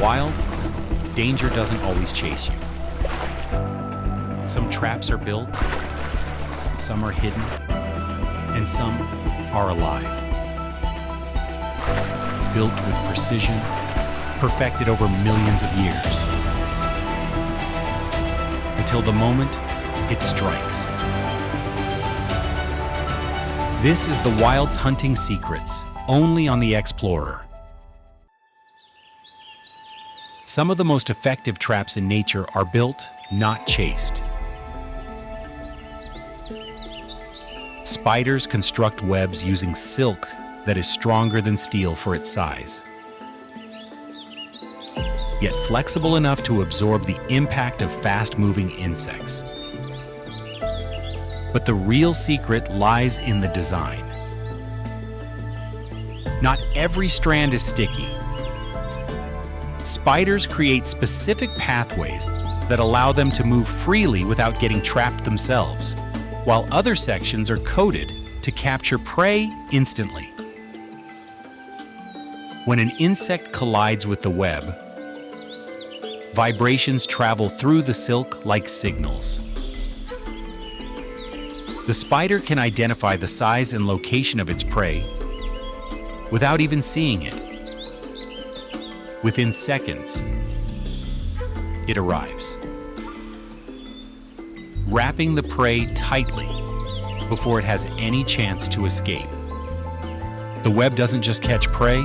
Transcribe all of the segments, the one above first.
wild, danger doesn't always chase you. Some traps are built, some are hidden, and some are alive. Built with precision, perfected over millions of years. Until the moment it strikes. This is the wild's hunting secrets, only on the X-Plorer. Some of the most effective traps in nature are built, not chased. Spiders construct webs using silk that is stronger than steel for its size, yet flexible enough to absorb the impact of fast-moving insects. But the real secret lies in the design. Not every strand is sticky. Spiders create specific pathways that allow them to move freely without getting trapped themselves, while other sections are coated to capture prey instantly. When an insect collides with the web, vibrations travel through the silk like signals. The spider can identify the size and location of its prey without even seeing it. Within seconds, it arrives, wrapping the prey tightly before it has any chance to escape. The web doesn't just catch prey,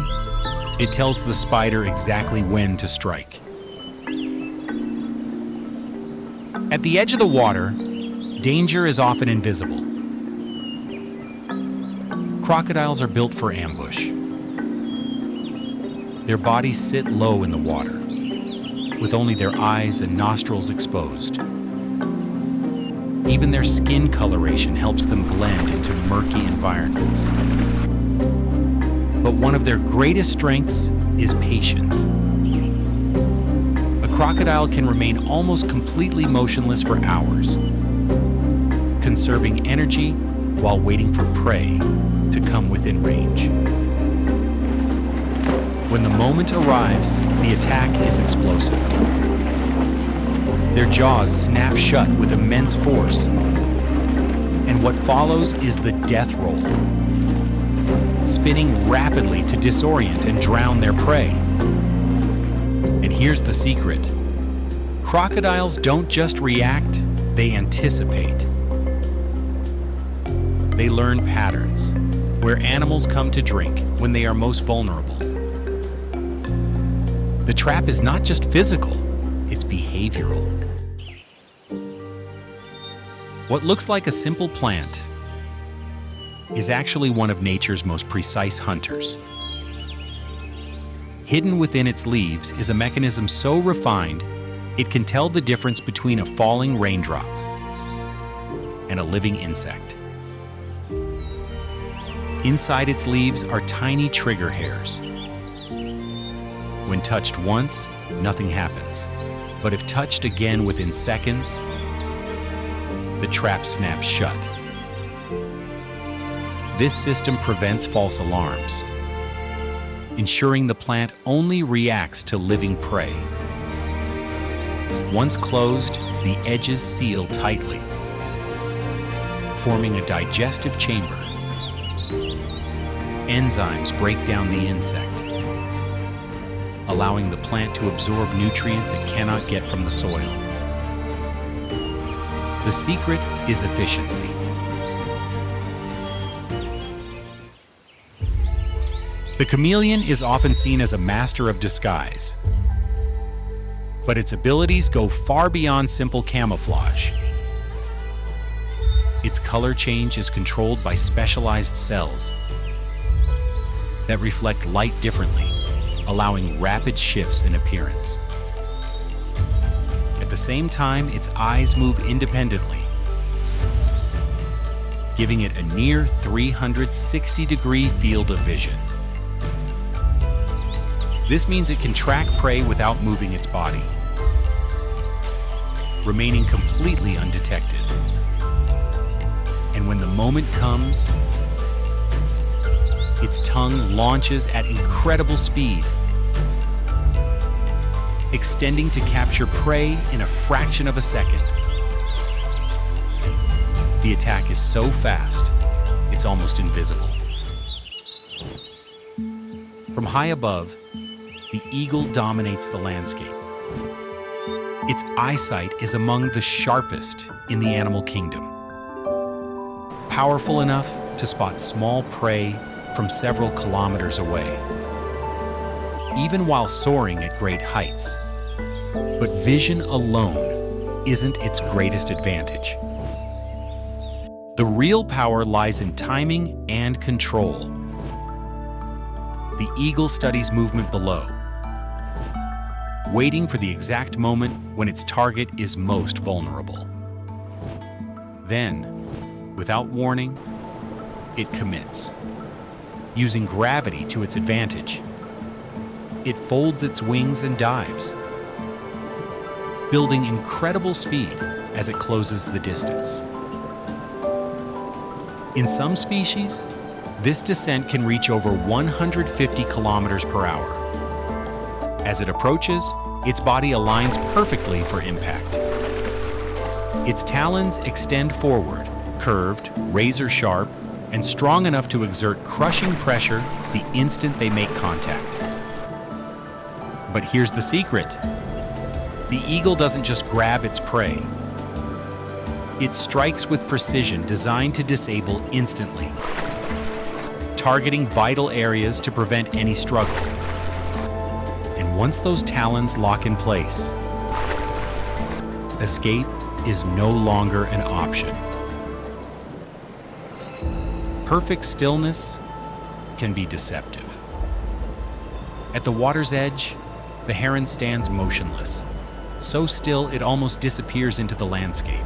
it tells the spider exactly when to strike. At the edge of the water, danger is often invisible. Crocodiles are built for ambush. Their bodies sit low in the water, with only their eyes and nostrils exposed. Even their skin coloration helps them blend into murky environments. But one of their greatest strengths is patience. A crocodile can remain almost completely motionless for hours, conserving energy while waiting for prey to come within range. When the moment arrives, the attack is explosive. Their jaws snap shut with immense force, and what follows is the death roll, spinning rapidly to disorient and drown their prey. And here's the secret. Crocodiles don't just react, they anticipate. They learn patterns, where animals come to drink when they are most vulnerable. The trap is not just physical, it's behavioral. What looks like a simple plant is actually one of nature's most precise hunters. Hidden within its leaves is a mechanism so refined, it can tell the difference between a falling raindrop and a living insect. Inside its leaves are tiny trigger hairs. When touched once, nothing happens. But if touched again within seconds, the trap snaps shut. This system prevents false alarms, ensuring the plant only reacts to living prey. Once closed, the edges seal tightly, forming a digestive chamber. Enzymes break down the insect, allowing the plant to absorb nutrients it cannot get from the soil. The secret is efficiency. The chameleon is often seen as a master of disguise, but its abilities go far beyond simple camouflage. Its color change is controlled by specialized cells that reflect light differently, allowing rapid shifts in appearance. At the same time, its eyes move independently, giving it a near 360-degree field of vision. This means it can track prey without moving its body, remaining completely undetected. And when the moment comes, its tongue launches at incredible speed, extending to capture prey in a fraction of a second. The attack is so fast, it's almost invisible. From high above, the eagle dominates the landscape. Its eyesight is among the sharpest in the animal kingdom. Powerful enough to spot small prey from several kilometers away, even while soaring at great heights. But vision alone isn't its greatest advantage. The real power lies in timing and control. The eagle studies movement below, waiting for the exact moment when its target is most vulnerable. Then, without warning, it commits. Using gravity to its advantage, it folds its wings and dives, building incredible speed as it closes the distance. In some species, this descent can reach over 150 kilometers per hour. As it approaches, its body aligns perfectly for impact. Its talons extend forward, curved, razor-sharp, and strong enough to exert crushing pressure the instant they make contact. But here's the secret. The eagle doesn't just grab its prey. It strikes with precision designed to disable instantly, targeting vital areas to prevent any struggle. And once those talons lock in place, escape is no longer an option. Perfect stillness can be deceptive. At the water's edge, the heron stands motionless, so still it almost disappears into the landscape.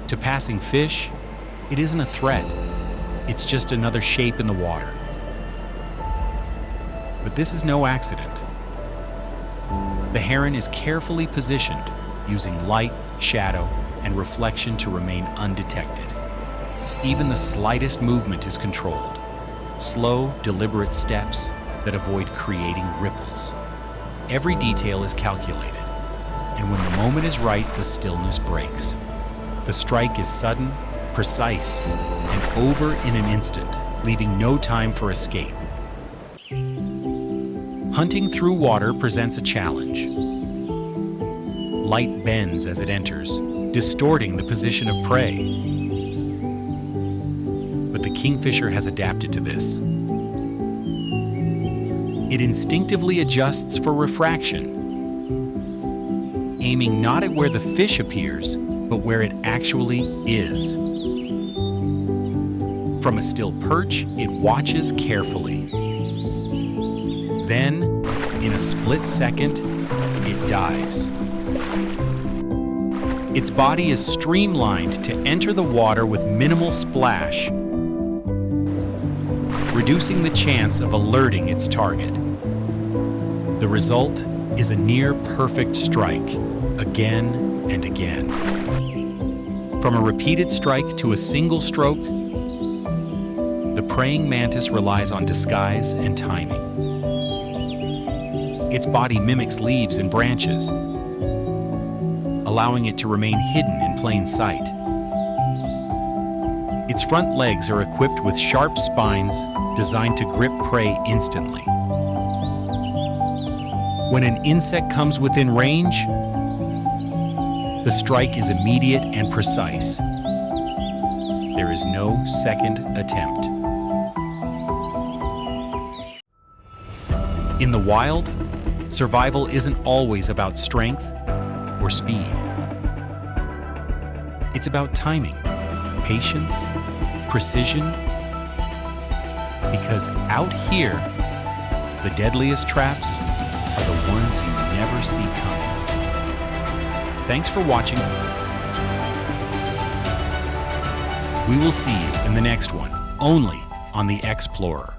To passing fish, it isn't a threat. It's just another shape in the water. But this is no accident. The heron is carefully positioned, using light, shadow, and reflection to remain undetected. Even the slightest movement is controlled. Slow, deliberate steps that avoid creating ripples. Every detail is calculated, and when the moment is right, the stillness breaks. The strike is sudden, precise, and over in an instant, leaving no time for escape. Hunting through water presents a challenge. Light bends as it enters, distorting the position of prey. But the kingfisher has adapted to this. It instinctively adjusts for refraction, aiming not at where the fish appears, but where it actually is. From a still perch, it watches carefully. Then, in a split second, it dives. Its body is streamlined to enter the water with minimal splash, reducing the chance of alerting its target. The result is a near-perfect strike, again and again. From a repeated strike to a single stroke, the praying mantis relies on disguise and timing. Its body mimics leaves and branches, allowing it to remain hidden in plain sight. Its front legs are equipped with sharp spines designed to grip prey instantly. When an insect comes within range, the strike is immediate and precise. There is no second attempt. In the wild, survival isn't always about strength or speed. It's about timing, patience, precision, because out here, the deadliest traps are the ones you never see coming. Thanks for watching. We will see you in the next one, only on the X-Plorer.